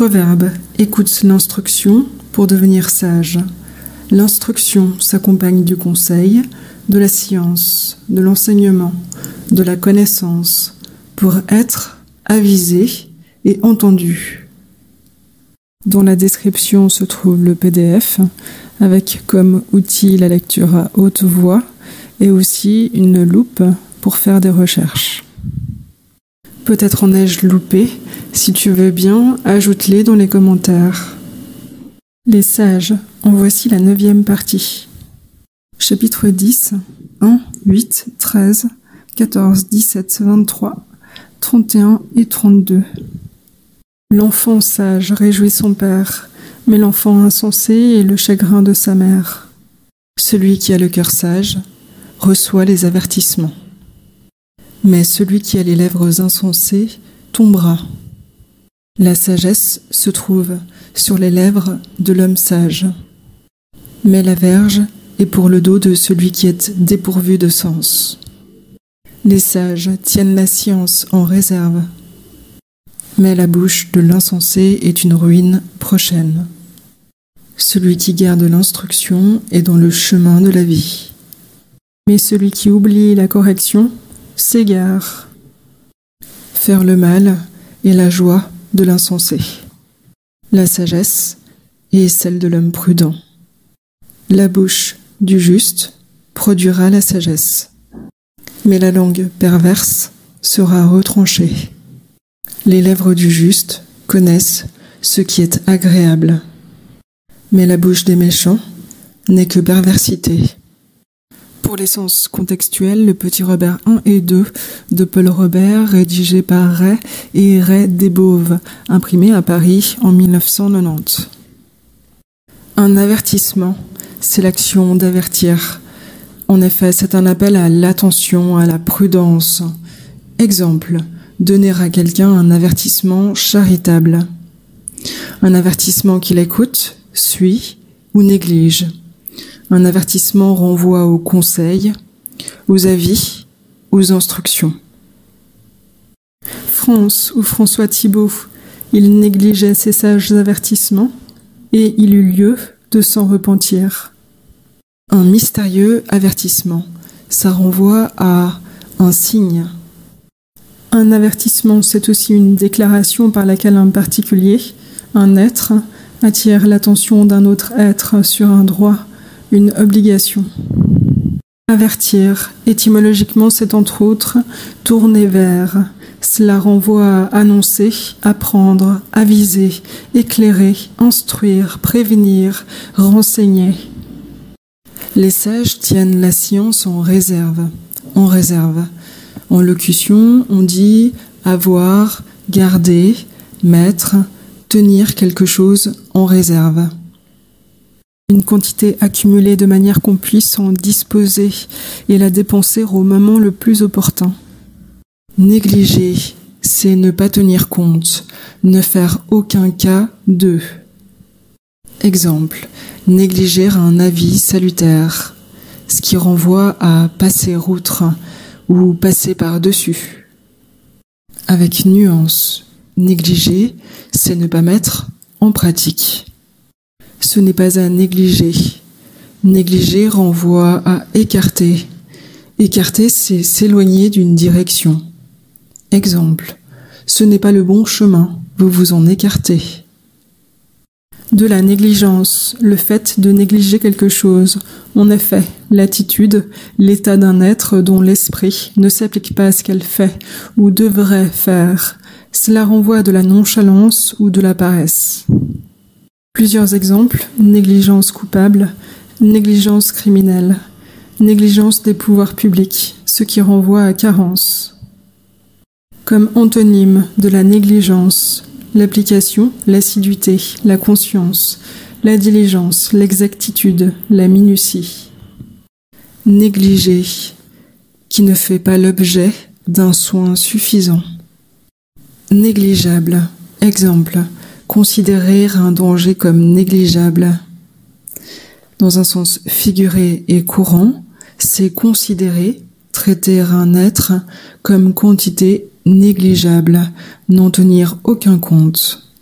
Proverbe. Écoute l'instruction pour devenir sage. L'instruction s'accompagne du conseil, de la science, de l'enseignement, de la connaissance, pour être avisé et entendu. Dans la description se trouve le PDF, avec comme outil la lecture à haute voix et aussi une loupe pour faire des recherches. Peut-être en ai-je loupé. Si tu veux bien, ajoute-les dans les commentaires. Les sages, en voici la 9e partie. Chapitre 10, 1, 8, 13, 14, 17, 23, 31 et 32. L'enfant sage réjouit son père, mais l'enfant insensé est le chagrin de sa mère. Celui qui a le cœur sage reçoit les avertissements. Mais celui qui a les lèvres insensées tombera. La sagesse se trouve sur les lèvres de l'homme sage. Mais la verge est pour le dos de celui qui est dépourvu de sens. Les sages tiennent la science en réserve. Mais la bouche de l'insensé est une ruine prochaine. Celui qui garde l'instruction est dans le chemin de la vie. Mais celui qui oublie la correction s'égare. Faire le mal est la joie de l'insensé. La sagesse est celle de l'homme prudent. La bouche du juste produira la sagesse, mais la langue perverse sera retranchée. Les lèvres du juste connaissent ce qui est agréable, mais la bouche des méchants n'est que perversité. Pour les sens contextuels, le Petit Robert 1 et 2 de Paul Robert, rédigé par Ray et Ray Desbauves, imprimé à Paris en 1990. Un avertissement, c'est l'action d'avertir. En effet, c'est un appel à l'attention, à la prudence. Exemple, donner à quelqu'un un avertissement charitable. Un avertissement qu'il écoute, suit ou néglige. Un avertissement renvoie aux conseils, aux avis, aux instructions. France ou François Thibault, il négligeait ses sages avertissements et il eut lieu de s'en repentir. Un mystérieux avertissement, ça renvoie à un signe. Un avertissement, c'est aussi une déclaration par laquelle un particulier, un être, attire l'attention d'un autre être sur un droit, une obligation. Avertir, étymologiquement, c'est entre autres tourner vers. Cela renvoie à annoncer, apprendre, aviser, éclairer, instruire, prévenir, renseigner. Les sages tiennent la science en réserve. En réserve. En locution, on dit avoir, garder, mettre, tenir quelque chose en réserve. Une quantité accumulée de manière qu'on puisse en disposer et la dépenser au moment le plus opportun. Négliger, c'est ne pas tenir compte, ne faire aucun cas d'eux. Exemple, négliger un avis salutaire, ce qui renvoie à passer outre ou passer par-dessus. Avec nuance, négliger, c'est ne pas mettre en pratique. Ce n'est pas à négliger. Négliger renvoie à écarter. Écarter, c'est s'éloigner d'une direction. Exemple, ce n'est pas le bon chemin, vous vous en écartez. De la négligence, le fait de négliger quelque chose. En effet, l'attitude, l'état d'un être dont l'esprit ne s'applique pas à ce qu'elle fait ou devrait faire. Cela renvoie à de la nonchalance ou de la paresse. Plusieurs exemples: négligence coupable, négligence criminelle, négligence des pouvoirs publics, ce qui renvoie à carence. Comme antonyme de la négligence, l'application, l'assiduité, la conscience, la diligence, l'exactitude, la minutie. Négliger, qui ne fait pas l'objet d'un soin suffisant. Négligeable, exemple, considérer un danger comme négligeable. Dans un sens figuré et courant, c'est considérer, traiter un être comme quantité négligeable, n'en tenir aucun compte.